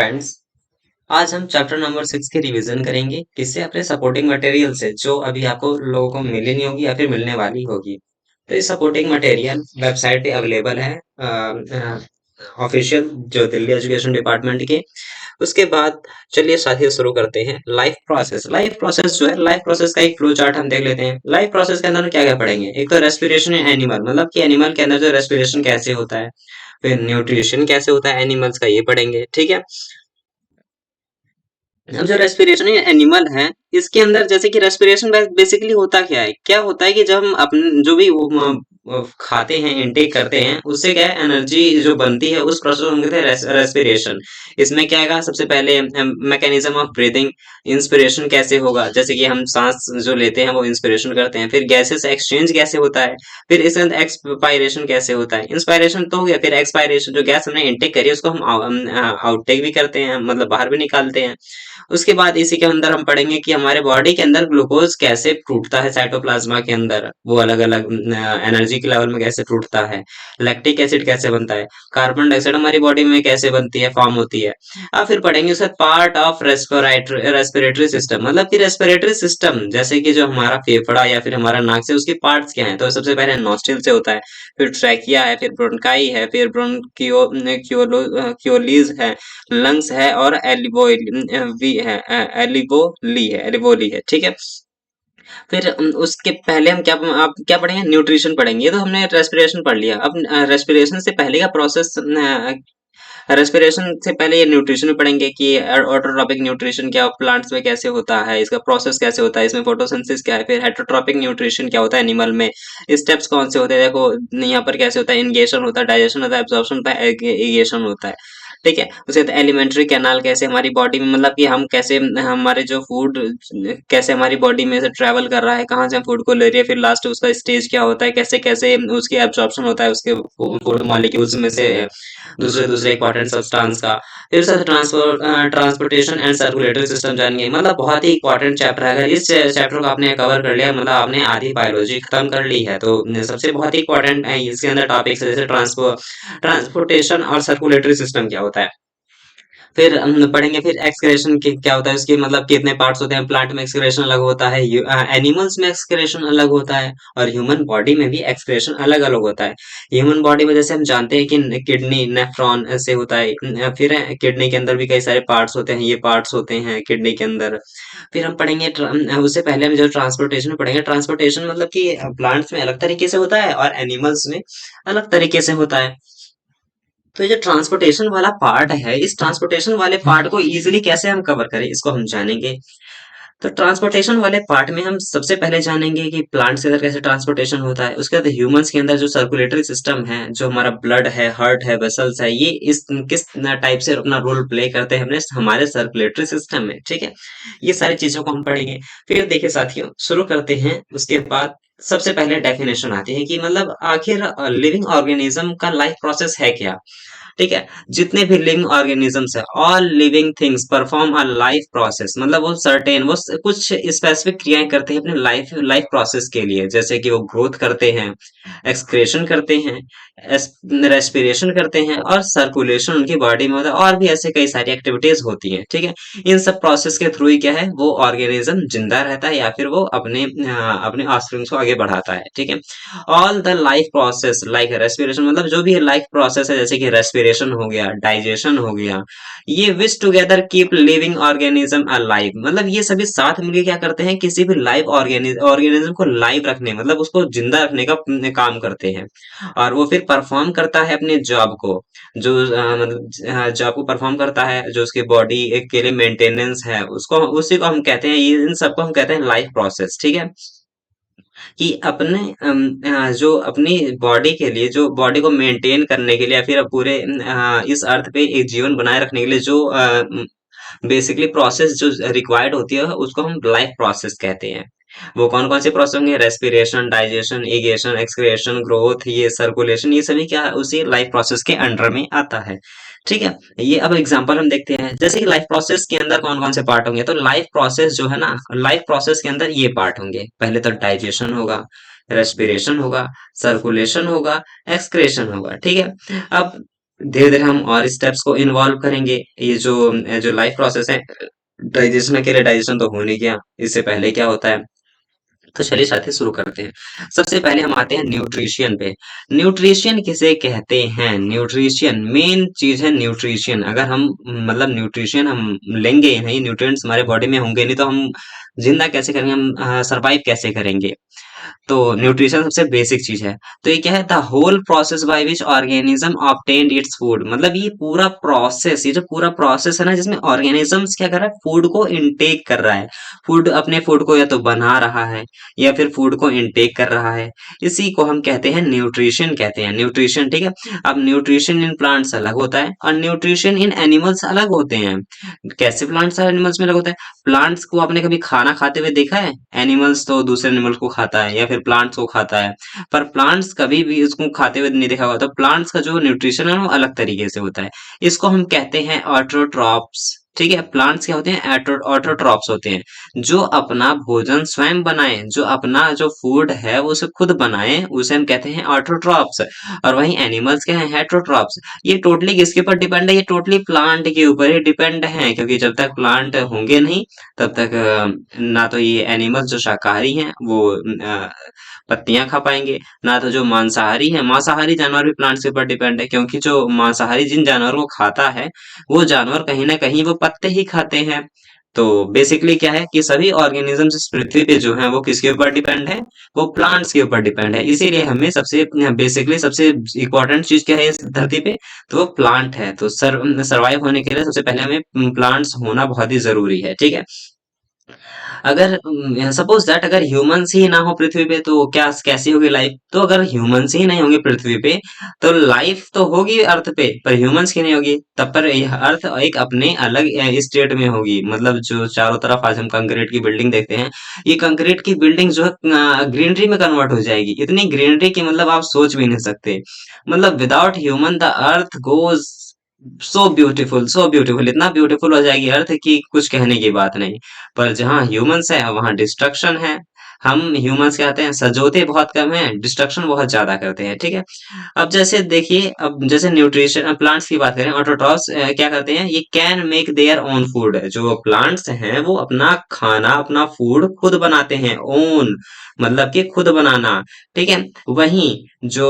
Friends, आज हम chapter number 6 की रिवीजन करेंगे। किससे? अपने सपोर्टिंग मटेरियल से, जो अभी आपको लोगों को मिली नहीं होगी या फिर मिलने वाली होगी। तो ये सपोर्टिंग मटेरियल वेबसाइट पे अवेलेबल है, ऑफिशियल, जो दिल्ली एजुकेशन डिपार्टमेंट के। उसके बाद चलिए साथी शुरू करते हैं। लाइफ प्रोसेस जो है, लाइफ प्रोसेस का एक फ्लो चार्ट हम देख लेते हैं। लाइफ प्रोसेस के अंदर क्या क्या पढ़ेंगे? एक तो रेस्पिरेशन एनिमल, मतलब कि एनिमल के अंदर जो रेस्पिरेशन कैसे होता है। फिर न्यूट्रिशन कैसे होता है एनिमल्स का, ये पढ़ेंगे। ठीक है। अब जो रेस्पिरेशन एनिमल है, इसके अंदर जैसे कि रेस्पिरेशन बेसिकली होता क्या है? क्या होता है कि जब हम अपन जो भी खाते हैं, इनटेक करते हैं, उससे क्या है, एनर्जी जो बनती है, उस प्रोसेस को हम कहते हैं रेस्पिरेशन। इसमें क्या आएगा? सबसे पहले मैकेनिज्म ऑफ ब्रीथिंग। इंस्पिरेशन कैसे होगा? जैसे कि हम सांस जो लेते हैं वो इंस्पिरेशन करते हैं। फिर गैसेस एक्सचेंज कैसे होता है? फिर इसके अंदर एक्सपायरेशन कैसे होता है? इंस्पायरेशन तो हो गया, फिर एक्सपायरेशन, जो गैस हमने इनटेक करी है उसको हम आउटटेक भी करते हैं, मतलब बाहर भी निकालते हैं। उसके बाद इसी के अंदर हम पढ़ेंगे कि हमारे बॉडी के अंदर ग्लूकोज कैसे टूटता है साइटोप्लाज्मा के अंदर, वो अलग अलग एनर्जी के लेवल में कैसे टूटता है। लैक्टिक एसिड कैसे बनता है। कार्बन डाइऑक्साइड हमारी बॉडी में कैसे बनती है, फॉर्म होती है। अब फिर पढ़ेंगे उसका पार्ट ऑफ रेस्पिरेटरी सिस्टम, मतलब कि रेस्पिरेटरी सिस्टम, जैसे कि जो हमारा फेफड़ा या फिर हमारा नाक से, उसके पार्ट्स क्या हैं। तो सबसे पहले नॉस्ट्रिल से होता है, फिर ट्रैकिया है, फिर ब्रोंकाई है, फिर क्योलीज है, लंग्स है, और एलिवोली है। ठीक है। फिर उसके पहले हम क्या, आप क्या पढ़ेंगे? न्यूट्रिशन पढ़ेंगे। ये तो हमने रेस्पिरेशन पढ़ लिया। अब रेस्पिरेशन से पहले का प्रोसेस, रेस्पिरेशन से पहले ये न्यूट्रिशन भी पढ़ेंगे कि ऑटोट्रॉपिक न्यूट्रिशन क्या प्लांट्स में कैसे होता है, इसका प्रोसेस कैसे होता है, इसमें फोटोसिंथेसिस क्या है। फिर हेटरोट्रॉपिक न्यूट्रिशन क्या होता है एनिमल में, स्टेप्स कौन से होते हैं। देखो यहाँ पर कैसे होता है, इंगेशन होता है, डाइजेशन होता है, एब्जॉर्प्शन होता है, एगेशन होता है। ठीक है। उसके बाद एलिमेंट्री कैनाल कैसे हमारी बॉडी में, मतलब कि हम कैसे, हमारे जो फूड कैसे हमारी बॉडी में से ट्रेवल कर रहा है, कहाँ से हम फूड को ले रही है। फिर लास्ट उसका स्टेज क्या होता है, कैसे कैसे उसकी एब्जॉर्प्शन होता है, उसके फूड मॉलिक्यूल्स में से दूसरे दूसरे इंपॉर्टेंट सब्सटेंस का। फिर sir transportation and circulatory system जानेंगे, मतलब बहुत ही इंपॉर्टेंट चैप्टर है। अगर इस चैप्टर को आपने कवर कर लिया, मतलब आपने आधी बायोलॉजी खत्म कर ली है। तो सबसे बहुत ही इंपॉर्टेंट है इसके अंदर टॉपिक्स, जैसे ट्रांसपोर्टेशन और सर्कुलेटरी सिस्टम क्या होता है। फिर हम पढ़ेंगे फिर एक्सक्रेशन क्या होता है, उसके मतलब कितने पार्ट्स होते हैं। प्लांट में एक्सक्रेशन अलग होता है, एनिमल्स में एक्सक्रेशन अलग होता है, और ह्यूमन बॉडी में भी एक्सक्रेशन अलग अलग होता है। ह्यूमन बॉडी में जैसे हम जानते हैं कि किडनी नेफ्रॉन से होता है, फिर किडनी के अंदर भी कई सारे पार्ट्स होते हैं, ये पार्ट्स होते हैं किडनी के अंदर। फिर हम पढ़ेंगे उससे पहले हम जो ट्रांसपोर्टेशन पढ़ेंगे, ट्रांसपोर्टेशन मतलब कि प्लांट्स में अलग तरीके से होता है और एनिमल्स में अलग तरीके से होता है। तो ये जो ट्रांसपोर्टेशन वाला पार्ट है, इस ट्रांसपोर्टेशन वाले पार्ट को इजीली कैसे हम कवर करें, इसको हम जानेंगे। तो ट्रांसपोर्टेशन वाले पार्ट में हम सबसे पहले जानेंगे कि प्लांट्स के अंदर कैसे ट्रांसपोर्टेशन होता है। उसके बाद ह्यूमंस के अंदर जो सर्कुलेटरी सिस्टम है, जो हमारा ब्लड है, हार्ट है, वेसल्स है, ये इस किस टाइप से अपना रोल प्ले करते हैं हमने हमारे सर्कुलेटरी सिस्टम में। ठीक है। ये सारी चीजों को हम पढ़ेंगे। फिर देखिए साथियों, शुरू करते हैं। उसके बाद सबसे पहले डेफिनेशन आती है कि मतलब आखिर लिविंग ऑर्गेनिज्म का लाइफ प्रोसेस है क्या। ठीक है। जितने भी लिविंग ऑर्गेनिजम्स है, all living things perform a life process, मतलब वो सर्टेन, वो कुछ स्पेसिफिक क्रियाएं करते हैं अपने लाइफ लाइफ प्रोसेस के लिए। जैसे कि वो ग्रोथ करते हैं, एक्सक्रेशन करते हैं, रेस्पिरेशन करते हैं, और सर्कुलेशन उनकी बॉडी में होता है, और भी ऐसे कई सारी एक्टिविटीज होती हैं। ठीक है। इन सब प्रोसेस के थ्रू ही क्या है, वो ऑर्गेनिज्म जिंदा रहता है, या फिर वो अपने ऑस्प्रिंग्स को आगे बढ़ाता है। ठीक है। All the life process like respiration, मतलब जो भी लाइफ प्रोसेस है, जैसे कि रेस्पिरेशन हो गया, डाइजेशन हो गया, ये which together keep living organism alive, मतलब ये सभी साथ मिलकर क्या करते हैं, किसी भी लाइव ऑर्गेनिज्म को लाइव रखने, मतलब उसको जिंदा रखने का काम करते हैं। और वो फिर परफॉर्म करता है अपने जॉब को, जो मतलब जॉब को परफॉर्म करता है, जो उसकी बॉडी के लिए मेंटेनेंस है, उसको उसी को हम कहते हैं, इन सबको हम कहते हैं लाइफ प्रोसेस। ठीक है। कि अपने जो अपनी बॉडी के लिए, जो बॉडी को मेंटेन करने के लिए, या फिर पूरे इस अर्थ पे एक जीवन बनाए रखने के लिए जो बेसिकली प्रोसेस जो रिक्वायर्ड होती है, उसको हम लाइफ प्रोसेस कहते हैं। वो कौन कौन से प्रोसेस होंगे? रेस्पिरेशन, डाइजेशन, इगेशन, एक्सक्रिएशन, ग्रोथ, ये सर्कुलेशन, ये सभी क्या है, उसी लाइफ प्रोसेस के अंडर में आता है। ठीक है। ये अब एग्जांपल हम देखते हैं, जैसे कि लाइफ प्रोसेस के अंदर कौन कौन से पार्ट होंगे। तो लाइफ प्रोसेस जो है ना, लाइफ प्रोसेस के अंदर ये पार्ट होंगे। पहले तो डाइजेशन होगा, रेस्पिरेशन होगा, सर्कुलेशन होगा, एक्सक्रेशन होगा। ठीक है। अब धीरे धीरे हम और स्टेप्स को इन्वॉल्व करेंगे। ये जो लाइफ प्रोसेस है, डाइजेशन के लिए डाइजेशन तो हो नहीं गया, इससे पहले क्या होता है। तो चलिए साथी शुरू करते हैं। सबसे पहले हम आते हैं न्यूट्रिशन पे। न्यूट्रिशन किसे कहते हैं? न्यूट्रिशन मेन चीज है। न्यूट्रिशन अगर हम मतलब न्यूट्रिशन हम लेंगे नहीं, न्यूट्रिएंट्स हमारे बॉडी में होंगे नहीं, तो हम जिंदा कैसे करेंगे, हम सरवाइव कैसे करेंगे? तो न्यूट्रिशन सबसे बेसिक चीज है। तो ये क्या है? The whole process by which organism obtained its food. मतलब ये पूरा प्रोसेस, ये जो पूरा प्रोसेस है ना, जिसमें ऑर्गेनिजम्स क्या कर रहा है, फूड को इनटेक कर रहा है। फूड, अपने फूड को या तो बना रहा है या फिर फूड को इनटेक कर रहा है, इसी को हम कहते हैं न्यूट्रिशन, कहते हैं न्यूट्रिशन। ठीक है। अब न्यूट्रिशन इन प्लांट्स अलग होता है और न्यूट्रिशन इन एनिमल्स अलग होते हैं। कैसे प्लांट्स और एनिमल्स में अलग होता है? प्लांट्स को आपने कभी खाना खाते हुए देखा है? एनिमल्स तो दूसरे एनिमल को खाता है या फिर प्लांट्स को खाता है, पर प्लांट्स कभी भी उसको खाते हुए नहीं देखा होगा। तो प्लांट्स का जो न्यूट्रिशन है वो अलग तरीके से होता है। इसको हम कहते हैं ऑटोट्रॉप्स। ठीक है। प्लांट्स क्या होते हैं? ऑटोट्रॉप्स होते हैं, जो अपना भोजन स्वयं बनाए, जो अपना जो फूड है वो उसे खुद बनाए, उसे हम कहते हैं ऑटोट्रॉप्स। और वहीं एनिमल्स क्या है? हेटरोट्रॉप्स। ये टोटली किसके ऊपर डिपेंड है? ये टोटली प्लांट के ऊपर ही डिपेंड है, क्योंकि जब तक प्लांट होंगे नहीं तब तक ना तो ये एनिमल्स जो शाकाहारी हैं वो पत्तियां खा पाएंगे, ना तो जो मांसाहारी है, मांसाहारी जानवर भी प्लांट्स के ऊपर डिपेंड है, क्योंकि जो मांसाहारी जिन जानवरों को खाता है वो जानवर कहीं ना कहीं वो पत्ते ही खाते हैं। तो बेसिकली क्या है कि सभी ऑर्गेनिजम्स इस पृथ्वी पे जो है वो किसके ऊपर डिपेंड है? वो प्लांट्स के ऊपर डिपेंड है। इसीलिए हमें सबसे बेसिकली सबसे इम्पोर्टेंट चीज क्या है इस धरती पे? तो वो प्लांट है। तो सरवाइव होने के लिए सबसे पहले हमें प्लांट्स होना बहुत ही जरूरी है। ठीक है। अगर सपोज दैट अगर ह्यूमंस ही ना हो पृथ्वी पे तो क्या कैसी होगी लाइफ? तो अगर ह्यूमंस ही नहीं होंगे पृथ्वी पे तो लाइफ तो होगी अर्थ पे, पर ह्यूमंस की नहीं होगी। तब पर यह अर्थ एक अपने अलग स्टेट में होगी। मतलब जो चारों तरफ आज हम कंक्रीट की बिल्डिंग देखते हैं, ये कंक्रीट की बिल्डिंग जो है ग्रीनरी में कन्वर्ट हो जाएगी। इतनी ग्रीनरी की मतलब आप सोच भी नहीं सकते। मतलब without human the earth goes so beautiful, इतना ब्यूटीफुल हो जाएगी अर्थ की कुछ कहने की बात नहीं। पर जहाँ ह्यूमंस है वहां डिस्ट्रक्शन है। हम ह्यूमंस क्या कहते हैं? सजोते बहुत कम है, डिस्ट्रक्शन बहुत ज्यादा करते हैं। ठीक है। अब जैसे देखिए, अब जैसे न्यूट्रिशन प्लांट्स की बात करें, ऑटोट्रॉफ्स क्या करते हैं? ये can make their own food. जो प्लांट्स हैं वो अपना खाना, अपना फूड खुद बनाते हैं। ओन मतलब कि खुद बनाना। ठीक है। वहीं जो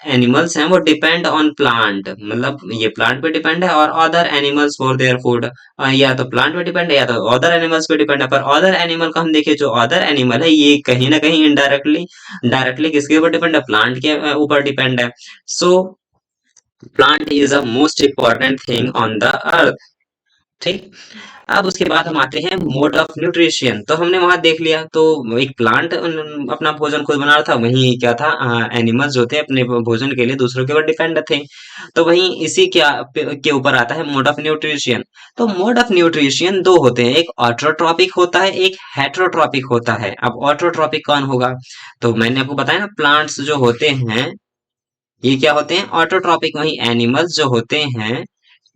एनिमल्स हैं वो डिपेंड ऑन प्लांट, मतलब ये प्लांट पे डिपेंड है और other animals for their food. या तो प्लांट पे डिपेंड है या तो अदर एनिमल्स पे डिपेंड है। पर अदर एनिमल को हम देखें, जो अदर एनिमल है ये कहीं ना कहीं इनडायरेक्टली डायरेक्टली किसके ऊपर डिपेंड है? प्लांट के ऊपर डिपेंड है। So plant is a most important thing on the earth. ठीक। अब उसके बाद हम आते हैं मोड ऑफ न्यूट्रिशन। तो हमने वहां देख लिया, तो एक प्लांट अपना भोजन खुद बना रहा था, वहीं क्या था, एनिमल्स जो थे अपने भोजन के लिए दूसरों के ऊपर डिपेंड थे। तो वहीं इसी के ऊपर आता है मोड ऑफ न्यूट्रिशन। तो मोड ऑफ न्यूट्रिशन दो होते हैं, एक ऑटोट्रॉपिक होता है, एक हेटरोट्रॉपिक होता है। अब ऑटोट्रॉपिक कौन होगा? तो मैंने आपको बताया ना, प्लांट्स जो होते हैं ये क्या होते हैं? ऑटोट्रॉपिक। वहीं एनिमल्स जो होते हैं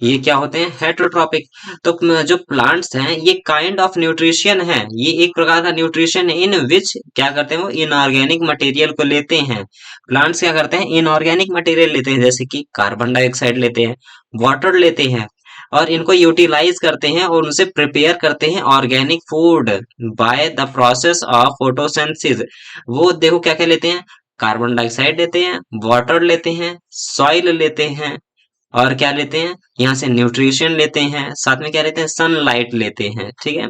ये क्या होते हैं? हेटरोट्रॉपिक। तो जो प्लांट्स हैं ये काइंड ऑफ न्यूट्रिशन है, ये एक प्रकार का न्यूट्रिशन है, इन विच क्या करते हैं? वो इनऑर्गेनिक मटेरियल को लेते हैं। प्लांट्स क्या करते हैं? इनऑर्गेनिक मटेरियल लेते हैं, जैसे कि कार्बन डाइऑक्साइड लेते हैं, वाटर लेते हैं, और इनको यूटिलाइज करते हैं और उनसे प्रिपेयर करते हैं organic food by the process of photosynthesis. वो देखो क्या क्या लेते हैं? कार्बन डाइऑक्साइड लेते हैं, वाटर लेते हैं, सॉइल लेते हैं, और क्या लेते हैं? यहाँ से न्यूट्रिशन लेते हैं, साथ में क्या लेते हैं? सनलाइट लेते हैं। ठीक है।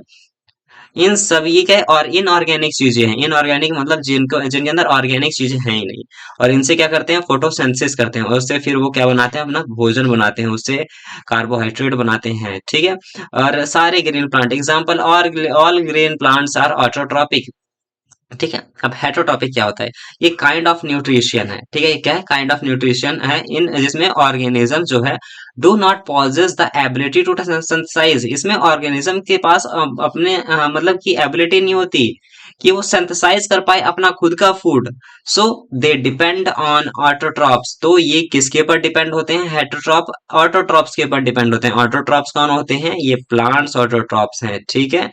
इन सभी के और इनऑर्गेनिक चीजें हैं। इनऑर्गेनिक मतलब जिनको जिनके अंदर ऑर्गेनिक चीजें हैं ही नहीं, और इनसे क्या करते हैं? फोटोसिंथेसिस करते हैं, और उससे फिर वो क्या बनाते हैं? अपना भोजन बनाते हैं, उससे कार्बोहाइड्रेट बनाते हैं। ठीक है। और सारे ग्रीन प्लांट एग्जाम्पल, और all green plants are autotrophic. ठीक है। अब हेटरोटॉपिक क्या होता है? ये काइंड ऑफ न्यूट्रिशन है। ठीक है। ये क्या है? काइंड ऑफ न्यूट्रिशन है इन जिसमें ऑर्गेनिज्म जो है do not possess the ability to synthesize. इसमें ऑर्गेनिज्म के पास अपने मतलब की एबिलिटी नहीं होती कि वो सिंथेसाइज कर पाए अपना खुद का food. So they depend on autotrophs. तो ये किसके ऊपर डिपेंड होते हैं? हेटरोट्रॉप ऑटोट्रॉप्स के ऊपर डिपेंड होते हैं। ऑटोट्रॉप्स कौन होते हैं? ये प्लांट्स ऑटोट्रॉप्स हैं, ठीक है।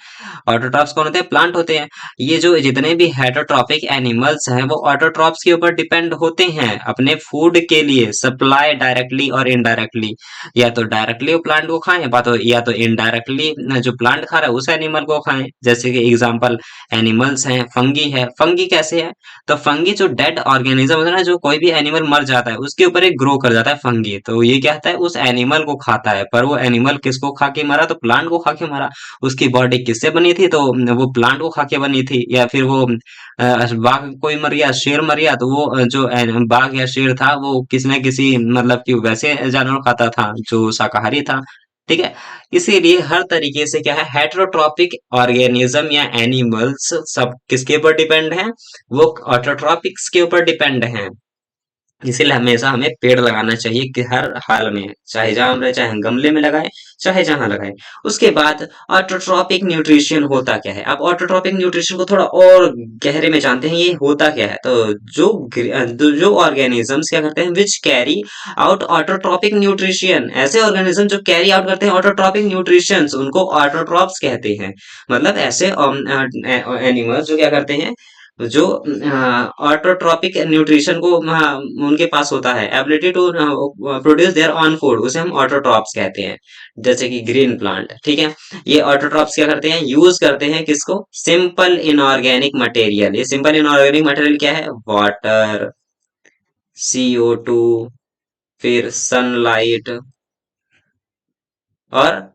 ऑटोट्रॉप्स कौन होते हैं? प्लांट होते हैं। ये जो जितने भी हेटरोट्रॉपिक एनिमल्स हैं वो ऑटोट्रॉप्स के ऊपर डिपेंड होते हैं अपने फूड के लिए, सप्लाई डायरेक्टली और इनडायरेक्टली। या तो डायरेक्टली वो प्लांट को खाएं, या तो इनडायरेक्टली जो प्लांट खा रहा है उस एनिमल को खाएं। जैसे कि एग्जांपल एनिमल्स हैं, फंगी है। फंगी कैसे है? तो फंगी जो डेड ऑर्गेनिज्म होता है ना, जो कोई भी एनिमल मर जाता है उसके ऊपर एक ग्रो कर जाता है फंगी, तो ये क्या होता है? उस एनिमल को खाता है। पर वो एनिमल किसको खा के मरा? तो प्लांट को खा के मरा। उसकी बॉडी किससे बनी थी? तो वो प्लांट को खा के बनी थी। या फिर वो बाघ कोई मर गया, शेर मर गया, तो वो बाघ या शेर था वो किसी न किसी मतलब कि वैसे जानवर खाता था जो शाकाहारी था, ठीक है। इसीलिए हर तरीके से क्या है, हेटरोट्रॉपिक ऑर्गेनिज्म या एनिमल्स सब किसके ऊपर डिपेंड है? वो ऑटोट्रॉपिक्स के ऊपर डिपेंड है। इसीलिए हमेशा हमें पेड़ लगाना चाहिए कि हर हाल में, चाहे जहां हम रहे, चाहे हम गमले में लगाएं, चाहे जहां लगाएं। उसके बाद ऑटोट्रॉपिक न्यूट्रिशन होता क्या है? अब ऑटोट्रॉपिक न्यूट्रिशन को थोड़ा और गहरे में जानते हैं, ये होता क्या है। तो जो ऑर्गेनिजम्स क्या करते हैं, which carry out autotrophic nutrition, ऐसे ऑर्गेनिज्म जो कैरी आउट करते हैं ऑटोट्रॉपिक न्यूट्रिशन, उनको ऑटोट्रॉप्स कहते हैं। मतलब ऐसे एनिमल्स जो क्या करते हैं, जो ऑटोट्रॉपिक न्यूट्रिशन को उनके पास होता है, ability to produce their own food, उसे हम ऑटोट्रॉप्स कहते हैं। जैसे कि ग्रीन प्लांट, ठीक है। ये ऑटोट्रॉप्स क्या करते हैं? यूज करते हैं किसको? Simple inorganic material. ये सिंपल इनऑर्गेनिक मटेरियल क्या है? वाटर, CO2, फिर सनलाइट और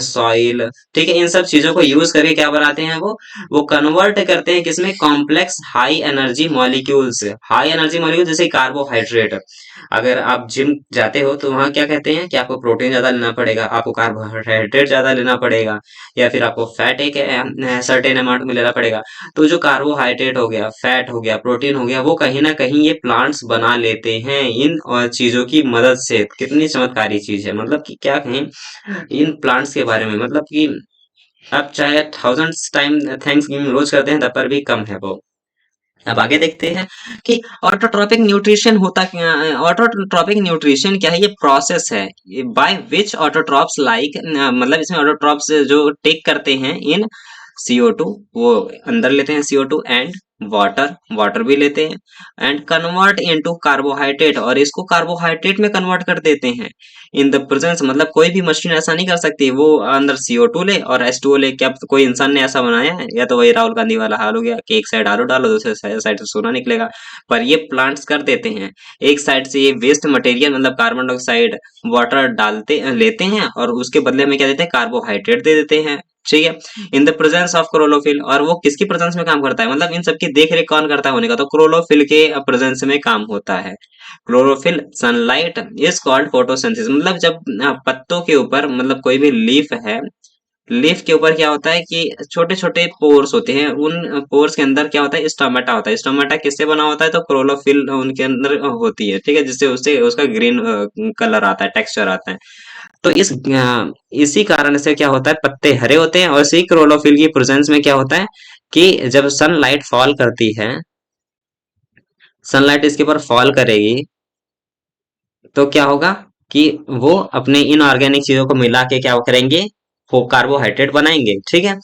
सॉइल, ठीक है। इन सब चीजों को यूज करके क्या बनाते हैं वो कन्वर्ट करते हैं किसमें? Complex high energy molecules. High energy molecule जैसे कार्बोहाइड्रेट। अगर आप जिम जाते हो तो वहां क्या कहते हैं कि आपको प्रोटीन ज्यादा लेना पड़ेगा, आपको कार्बोहाइड्रेट ज्यादा लेना पड़ेगा, या फिर आपको फैट एक सर्टेन अमाउंट में लेना पड़ेगा। तो जो कार्बोहाइड्रेट हो गया, फैट हो गया, प्रोटीन हो गया, वो कहीं ना कहीं ये प्लांट्स बना लेते हैं इन चीजों की मदद से। कितनी चमत्कारी चीज है, मतलब कि क्या कहें इन प्लांट्स के बारे में, मतलब कि आप चाहे थाउजेंड्स टाइम थैंक्स गिविंग रोज करते हैं तब पर भी कम है वो। अब आगे देखते हैं कि ऑटोट्रॉपिक न्यूट्रिशन होता क्या। ऑटोट्रॉपिक न्यूट्रिशन क्या है? ये प्रोसेस है बाय विच ऑटोट्रॉप्स लाइक, मतलब इसमें ऑटोट्रॉप्स जो टेक करते हैं इन CO2, वो अंदर लेते हैं CO2 एंड वाटर, वाटर भी लेते हैं, एंड कन्वर्ट इनटू कार्बोहाइड्रेट, और इसको कार्बोहाइड्रेट में कन्वर्ट कर देते हैं इन द प्रेजेंस। मतलब कोई भी मशीन ऐसा नहीं कर सकती, वो अंदर CO2 ले और H2O ले। क्या कोई इंसान ने ऐसा बनाया है? या तो वही राहुल गांधी वाला हाल हो गया कि एक साइड आलू डालो, दूसरे साइड से सोना निकलेगा। पर ये प्लांट्स कर देते हैं। एक साइड से ये वेस्ट मटेरियल मतलब कार्बन डाइऑक्साइड, वाटर डालते लेते हैं, और उसके बदले में क्या देते हैं? कार्बोहाइड्रेट दे देते हैं, ठीक है। In the presence of chlorophyll, और वो किसकी प्रेजेंस में काम करता है? मतलब इन सबकी देख रेख कौन करता है होने का? तो क्लोरोफिल के प्रेजेंस में काम होता है। Chlorophyll sunlight is called photosynthesis. मतलब जब पत्तों के ऊपर, मतलब कोई भी लीफ है, लीफ के ऊपर क्या होता है कि छोटे छोटे पोर्स होते हैं, उन पोर्स के अंदर क्या होता है? स्टोमेटा होता है। स्टोमेटा किससे बना होता है? तो क्लोरोफिल उनके अंदर होती है, ठीक है, जिससे उससे उसका ग्रीन कलर आता है, टेक्सचर आता है। तो इसी कारण से क्या होता है? पत्ते हरे होते हैं, और इसी क्लोरोफिल की प्रेजेंस में क्या होता है कि जब सनलाइट फॉल करती है, सनलाइट इसके ऊपर फॉल करेगी, तो क्या होगा कि वो अपने इनऑर्गेनिक चीजों को मिला के क्या करेंगे? वो कार्बोहाइड्रेट बनाएंगे, ठीक है।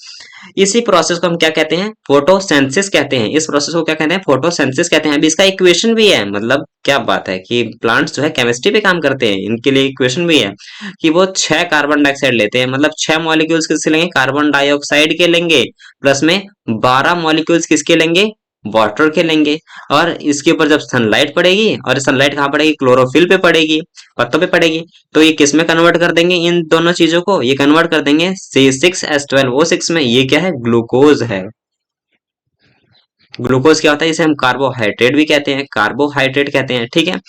इसी प्रोसेस को हम क्या कहते हैं? फोटोसिंथेसिस कहते हैं। इस प्रोसेस को क्या कहते हैं? फोटोसिंथेसिस कहते हैं। अभी इसका इक्वेशन भी है, मतलब क्या बात है कि प्लांट्स जो है केमिस्ट्री पे काम करते हैं, इनके लिए इक्वेशन भी है कि वो 6 कार्बन डाइऑक्साइड लेते हैं। मतलब 6 मॉलिक्यूल्स किसके लेंगे? कार्बन डाइऑक्साइड के लेंगे, प्लस में 12 मॉलिक्यूल्स किसके लेंगे? वाटर के लेंगे। और इसके ऊपर जब सनलाइट पड़ेगी, और सनलाइट कहाँ पड़ेगी? क्लोरोफिल पे पड़ेगी, पत्तों पे पड़ेगी, तो ये किस में कन्वर्ट कर देंगे? इन दोनों चीजों को ये कन्वर्ट कर देंगे C6H12O6 में। ये क्या है? ग्लूकोज है। ग्लूकोज क्या होता है? इसे हम कार्बोहाइड्रेट भी कहते हैं, कार्बोहाइड्रेट कहते हैं, ठीक है।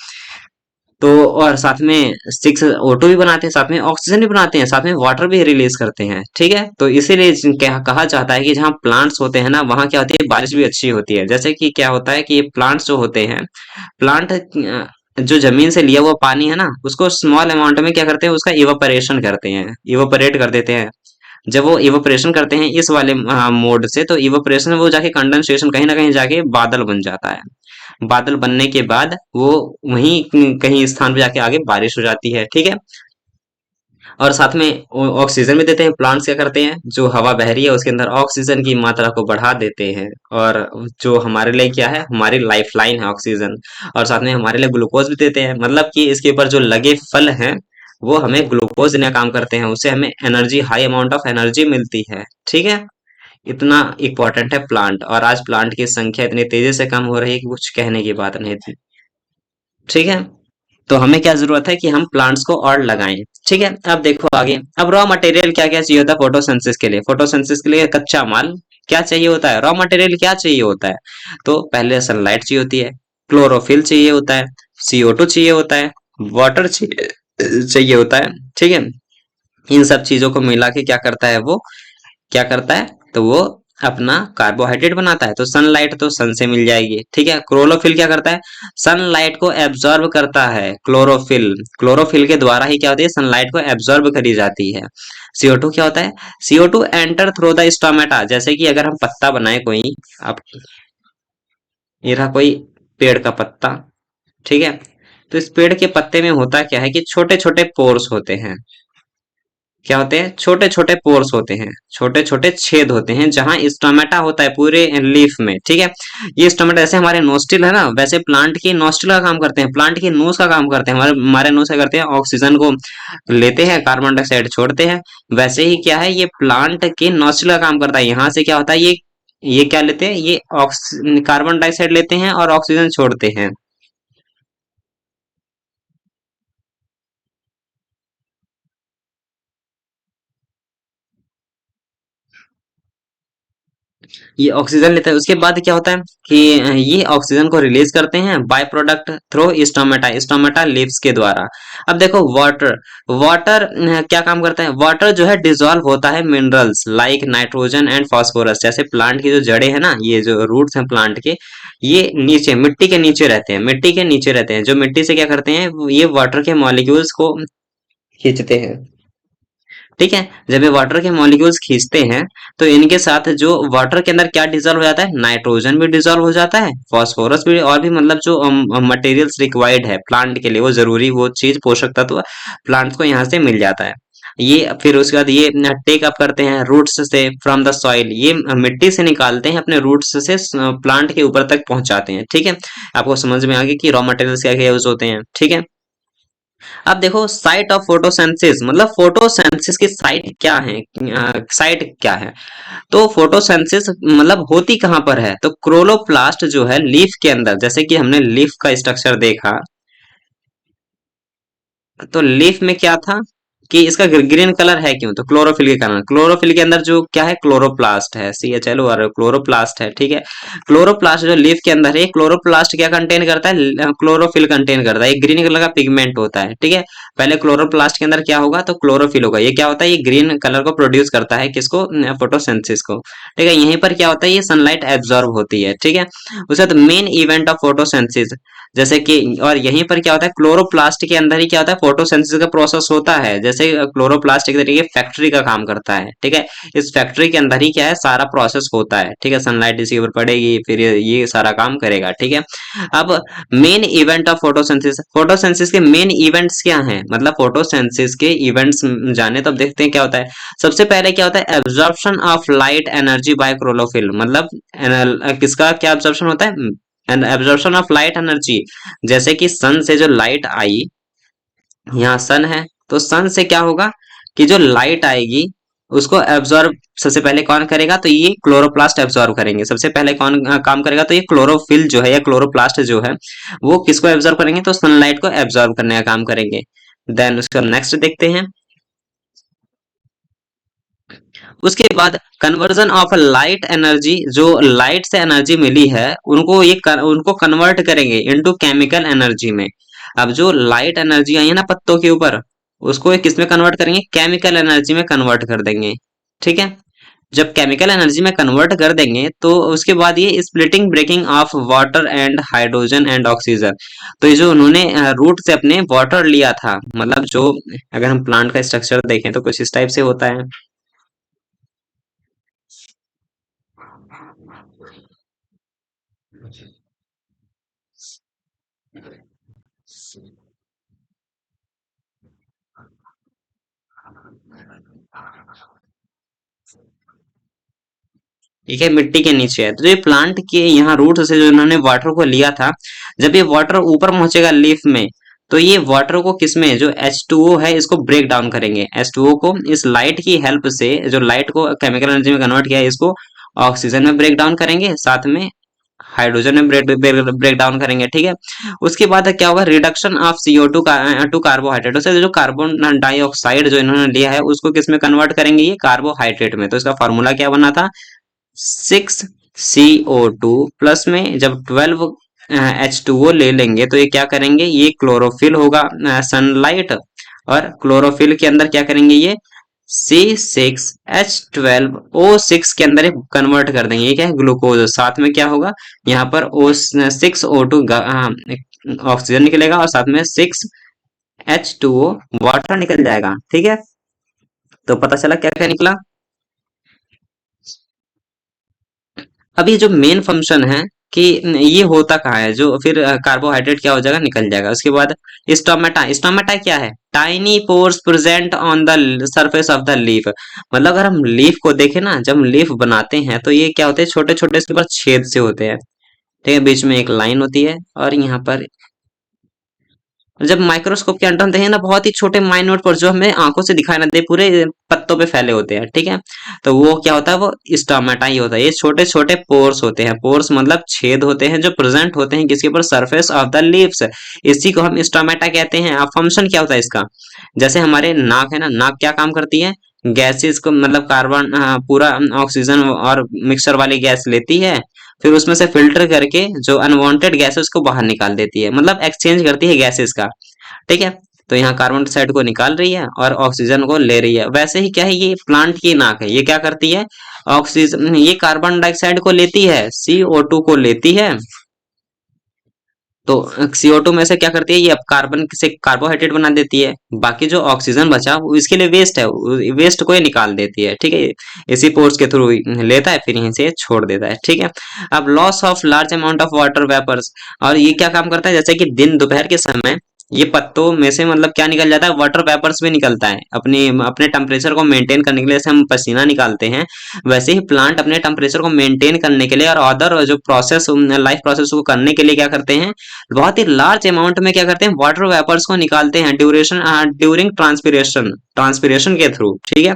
तो और साथ में 6O2 भी बनाते हैं, साथ में ऑक्सीजन भी बनाते हैं, साथ में वाटर भी रिलीज करते हैं, ठीक है। तो इसीलिए कहा जाता है कि जहाँ प्लांट्स होते हैं ना, वहाँ क्या होती है? बारिश भी अच्छी होती है। जैसे कि क्या होता है कि ये प्लांट्स जो होते हैं, प्लांट जो जमीन से लिया हुआ पानी है ना, उसको स्मॉल अमाउंट में क्या करते हैं? उसका इवापोरेशन करते हैं, इवापोरेट कर देते हैं। जब वो इवोपरेशन करते हैं इस वाले मोड से, तो इवोपरेशन वो जाके कंडेंसेशन कहीं ना कहीं जाके बादल बन जाता है। बादल बनने के बाद वो वहीं कहीं स्थान पे जाके आगे बारिश हो जाती है, ठीक है। और साथ में ऑक्सीजन भी देते हैं। प्लांट्स क्या करते हैं, जो हवा बह रही है उसके अंदर ऑक्सीजन की मात्रा को बढ़ा देते हैं, और जो हमारे लिए क्या है, हमारी लाइफ लाइन है ऑक्सीजन। और साथ में हमारे लिए ग्लूकोज भी देते हैं, मतलब कि इसके ऊपर जो लगे फल हैं वो हमें ग्लूकोज देने का काम करते हैं, उससे हमें energy, high amount of energy मिलती है, ठीक है। इतना इंपॉर्टेंट है प्लांट, और आज प्लांट की संख्या इतनी तेजी से कम हो रही है कि कुछ कहने की बात नहीं थी, ठीक है। तो हमें क्या जरूरत है कि हम प्लांट्स को और लगाएं, ठीक है। अब देखो आगे, अब रॉ मटेरियल क्या क्या चाहिए होता है फोटोसिंथेसिस के लिए। फोटोसिंथेसिस के लिए कच्चा माल क्या चाहिए होता है, रॉ मटेरियल क्या चाहिए होता है। तो पहले सनलाइट चाहिए होती है, क्लोरोफिल चाहिए होता है, CO2 चाहिए होता है, वाटर चाहिए होता है, ठीक है। इन सब चीजों को मिला के क्या करता है वो, क्या करता है, तो वो अपना कार्बोहाइड्रेट बनाता है। तो सनलाइट तो सन से मिल जाएगी, ठीक है। क्लोरोफिल क्या करता है, सनलाइट को एब्जॉर्ब करता है। क्लोरोफिल, क्लोरोफिल के द्वारा ही क्या होती है, सनलाइट को एब्जॉर्ब करी जाती है। CO2 क्या होता है, CO2 enter through the stomata. जैसे कि अगर हम पत्ता बनाए कोई, अब ये रहा कोई पेड़ का पत्ता, ठीक है। तो इस पेड़ के पत्ते में होता क्या है कि छोटे छोटे पोर्स होते हैं। क्या होते हैं, छोटे छोटे पोर्स होते हैं, छोटे छोटे छेद होते हैं जहां स्टोमेटा होता है पूरे लीफ में, ठीक है। ये स्टोमेटा जैसे हमारे नोस्टिल है ना, वैसे प्लांट की नोस्टिल का काम करते हैं, प्लांट की नोज का काम करते हैं। हमारे हमारे नोज क्या करते हैं, ऑक्सीजन को लेते हैं, कार्बन डाइऑक्साइड छोड़ते हैं। वैसे ही क्या है, ये प्लांट के नोस्टिल का काम करता है। यहाँ से क्या होता है, ये क्या लेते हैं, ये कार्बन डाइऑक्साइड लेते हैं और ऑक्सीजन छोड़ते हैं। ये ऑक्सीजन लेता है, उसके बाद क्या होता है कि ये ऑक्सीजन को रिलीज करते हैं by product through stomata, stomata leaves के द्वारा। अब देखो वाटर, वाटर क्या काम करता है, वाटर जो है डिसॉल्व होता है minerals like nitrogen and phosphorus. जैसे प्लांट की जो जड़ें है ना, ये जो रूट्स हैं प्लांट के, ये नीचे मिट्टी के नीचे रहते हैं, मिट्टी के नीचे रहते हैं। जो मिट्टी से क्या करते हैं, ये वाटर के मॉलिक्यूल्स को खींचते हैं, ठीक है। जब ये वाटर के मॉलिक्यूल्स खींचते हैं, तो इनके साथ जो वाटर के अंदर क्या डिजोल्व हो जाता है, नाइट्रोजन भी डिजोल्व हो जाता है, फास्फोरस भी, और भी मतलब जो मटेरियल्स रिक्वायर्ड है प्लांट के लिए, वो जरूरी वो चीज पोषक तत्व प्लांट को यहाँ से मिल जाता है। ये फिर उसके बाद ये टेक अप करते हैं रूट्स से फ्रॉम द सॉइल, ये मिट्टी से निकालते हैं अपने रूट्स से, प्लांट के ऊपर तक पहुंचाते हैं, ठीक है। आपको समझ में आ गया कि रॉ मटेरियल्स क्या क्या यूज होते हैं, ठीक है। अब देखो साइट ऑफ फोटोसिंथेसिस, मतलब फोटोसिंथेसिस की साइट क्या है, साइट क्या है। तो फोटोसिंथेसिस मतलब होती कहां पर है, तो क्लोरोप्लास्ट जो है लीफ के अंदर, जैसे कि हमने लीफ का स्ट्रक्चर देखा, तो लीफ में क्या था कि इसका ग्रीन कलर है क्यों, तो क्लोरोफिल के कारण। क्लोरोफिल के अंदर जो क्या है, क्लोरोप्लास्ट है, CHLO और क्लोरोप्लास्ट है, ठीक है। क्लोरोप्लास्ट जो लीफ के अंदर है, क्लोरोप्लास्ट क्या कंटेन करता है, क्लोरोफिल कंटेन करता है। एक ग्रीन कलर का पिगमेंट होता है, ठीक है। पहले क्लोरोप्लास्ट के अंदर क्या होगा, तो क्लोरोफिल होगा। ये क्या होता है, ये ग्रीन कलर को प्रोड्यूस करता है, किसको, फोटोसिंथेसिस को, ठीक है। यहीं पर क्या होता है, ये सनलाइट एब्जॉर्ब होती है, ठीक है। उसके बाद मेन इवेंट ऑफ फोटोसिंथेसिस, जैसे कि, और यहीं पर क्या होता है, क्लोरोप्लास्ट के अंदर ही क्या होता है, फोटोसिंथेसिस का प्रोसेस होता है। जैसे क्लोरोप्लास्ट एक तरीके फैक्ट्री का काम करता है, ठीक है। इस फैक्ट्री के अंदर ही क्या है, सारा प्रोसेस होता है, ठीक है। सनलाइट इसके ऊपर पड़ेगी, फिर ये सारा काम करेगा, ठीक है। अब main event of photosynthesis, photosynthesis के मेन इवेंट्स क्या हैं, मतलब फोटोसिंथेसिस के इवेंट्स जाने तो अब देखते हैं क्या होता है। सबसे पहले क्या होता है, absorption of light energy by chlorophyll, मतलब किसका क्या एब्जॉर्प्शन होता है, and absorption of light energy. जैसे कि सन से जो लाइट आई, यहाँ सन है, तो सन से क्या होगा कि जो लाइट आएगी उसको एब्जॉर्ब सबसे पहले कौन करेगा, तो ये क्लोरोप्लास्ट एब्जॉर्ब करेंगे। सबसे पहले कौन काम करेगा, तो ये क्लोरोफिल जो है या क्लोरोप्लास्ट जो है वो किसको एब्जॉर्ब करेंगे, तो सनलाइट को एब्जॉर्ब करने का काम करेंगे। देन उसका नेक्स्ट देखते हैं। उसके बाद कन्वर्जन ऑफ लाइट एनर्जी, जो लाइट से एनर्जी मिली है उनको उनको कन्वर्ट करेंगे इनटू केमिकल एनर्जी में। अब जो लाइट एनर्जी आई है ना पत्तों के ऊपर, उसको ये किस में कन्वर्ट करेंगे, केमिकल एनर्जी में कन्वर्ट कर देंगे, ठीक है। जब केमिकल एनर्जी में कन्वर्ट कर देंगे तो उसके बाद ये splitting breaking of water and hydrogen and oxygen. तो ये जो उन्होंने रूट से अपने वाटर लिया था, मतलब जो, अगर हम प्लांट का स्ट्रक्चर देखें तो कुछ इस टाइप से होता है, ठीक है, मिट्टी के नीचे है। तो ये प्लांट के यहाँ रूट से जो इन्होंने वाटर को लिया था, जब ये वाटर ऊपर पहुंचेगा लीफ में, तो ये वाटर को किसमें, जो H2O है, इसको ब्रेक डाउन करेंगे। H2O को इस लाइट की हेल्प से, जो लाइट को केमिकल एनर्जी में कन्वर्ट किया है, इसको ऑक्सीजन में ब्रेक डाउन करेंगे, साथ में हाइड्रोजन में ब्रेक डाउन करेंगे। ठीक है, उसके बाद क्या होगा, reduction of CO2 to carbohydrate से जो कार्बन डाइऑक्साइड जो इन्होंने लिया है उसको किस में कन्वर्ट करेंगे, ये कार्बोहाइड्रेट में। तो इसका फॉर्मूला क्या बना था, 6CO2 प्लस में जब 12 H2O ले लेंगे तो ये क्या करेंगे, ये क्लोरोफिल होगा, सनलाइट, और क्लोरोफिल के अंदर क्या करेंगे, ये C6H12O6 के अंदर कन्वर्ट कर देंगे। ये क्या है, ग्लूकोज। साथ में क्या होगा, यहाँ पर O6O2 ऑक्सीजन निकलेगा, और साथ में 6H2O वाटर निकल जाएगा। ठीक है, तो पता चला क्या क्या निकला। अब ये जो मेन फंक्शन है कि ये होता कहाँ है, जो फिर कार्बोहाइड्रेट क्या हो जाएगा, निकल जाएगा। उसके बाद स्टोमेटा, स्टोमेटा क्या है, tiny pores present on the surface of the leaf. मतलब अगर हम लीफ को देखें ना, जब हम लीफ बनाते हैं तो ये क्या होते हैं, छोटे छोटे इसके ऊपर छेद से होते हैं। ठीक है, बीच में एक लाइन होती है, और यहाँ पर जब माइक्रोस्कोप के अंदर हम देखें ना, बहुत ही छोटे माइन्यूट पर जो हमें आंखों से दिखाई ना दे, पूरे पत्तों पे फैले होते हैं। ठीक है, तो वो क्या होता है, वो स्टोमेटा ही होता है। ये छोटे छोटे पोर्स होते हैं, पोर्स मतलब छेद होते हैं, जो प्रेजेंट होते हैं किसके ऊपर, सरफेस ऑफ द लीव्स। इसी को हम स्टोमेटा कहते हैं। अब फंक्शन क्या होता है इसका, जैसे हमारे नाक है ना, नाक क्या काम करती है, गैसेस को मतलब कार्बन पूरा ऑक्सीजन और मिक्सचर वाली गैस लेती है, फिर उसमें से फिल्टर करके जो अनवांटेड गैस है उसको बाहर निकाल देती है, मतलब एक्सचेंज करती है गैसेस का। ठीक है, तो यहाँ कार्बन डाइऑक्साइड को निकाल रही है और ऑक्सीजन को ले रही है। वैसे ही क्या है, ये प्लांट की नाक है, ये क्या करती है, ऑक्सीजन, ये कार्बन डाइऑक्साइड को लेती है, CO2 को लेती है। तो CO2 में से क्या करती है, ये अब कार्बन से कार्बोहाइड्रेट बना देती है। बाकी जो ऑक्सीजन बचा वो इसके लिए वेस्ट है, वेस्ट को ये निकाल देती है। ठीक है, इसी पोर्स के थ्रू लेता है, फिर यहीं से छोड़ देता है। ठीक है, अब loss of large amount of water vapours, और ये क्या काम करता है, जैसे कि दिन दोपहर के समय ये पत्तों में से मतलब क्या निकल जाता है, वाटर वेपर्स भी निकलता है। अपनी अपने टेम्परेचर को मेंटेन करने के लिए, जैसे हम पसीना निकालते हैं, वैसे ही प्लांट अपने टेम्परेचर को मेंटेन करने के लिए और अदर जो प्रोसेस, लाइफ प्रोसेस को करने के लिए क्या करते हैं, बहुत ही लार्ज अमाउंट में क्या करते हैं, वाटर वेपर्स को निकालते हैं ड्यूरेशन ड्यूरिंग ट्रांसपिरेशन, ट्रांसपिरेशन के थ्रू। ठीक है,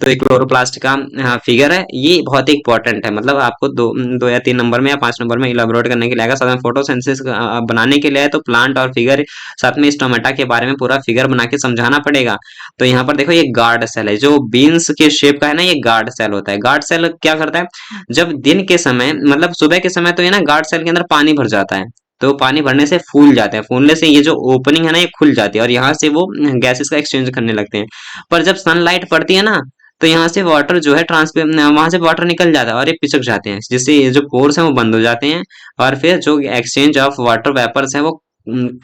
तो एक क्लोरोप्लास्ट का फिगर है, ये बहुत ही इंपॉर्टेंट है। मतलब आपको दो या 3 नंबर में या 5 नंबर में इलाबोरेट करने के लिए आएगा, साथ में फोटोसिंथेसिस बनाने के लिए है, तो प्लांट और फिगर, साथ में स्टोमेटा के बारे में पूरा फिगर बना के समझाना पड़ेगा। तो यहाँ पर देखो, ये गार्ड सेल है, जो बीन्स के शेप का है ना, ये गार्ड सेल होता है। गार्ड सेल क्या करता है, जब दिन के समय मतलब सुबह के समय तो ये ना गार्ड सेल के अंदर पानी भर जाता है, तो पानी भरने से फूल जाते हैं, फूलने से ये जो ओपनिंग है ना, ये खुल जाती है, और यहाँ से वो गैसेस का एक्सचेंज करने लगते हैं। पर जब सनलाइट पड़ती है ना, तो यहाँ से वाटर जो है ट्रांसफर, वहां से वाटर निकल जाता है और ये पिचक जाते हैं, जिससे ये जो पोर्स हैं वो बंद हो जाते हैं, और फिर जो एक्सचेंज ऑफ वाटर वेपर्स है वो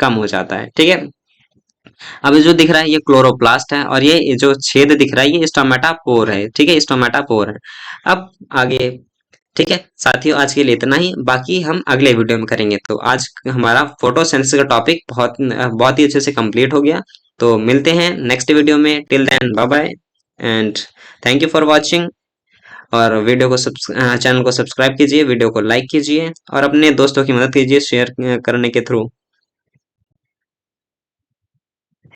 कम हो जाता है। ठीक है, अब ये जो दिख रहा है ये क्लोरोप्लास्ट है, और ये जो छेद दिख रहा है ये स्टोमेटा पोर है। ठीक है, स्टोमेटा पोर है। अब आगे, ठीक है साथियों, आज के लिए इतना ही, बाकी हम अगले वीडियो में करेंगे। तो आज हमारा फोटोसिंथेसिस का टॉपिक बहुत ही अच्छे से कंप्लीट हो गया। तो मिलते हैं नेक्स्ट वीडियो में, till then bye bye, and thank you for watching. और वीडियो को चैनल को सब्सक्राइब कीजिए, वीडियो को लाइक कीजिए, और अपने दोस्तों की मदद कीजिए शेयर करने के थ्रू।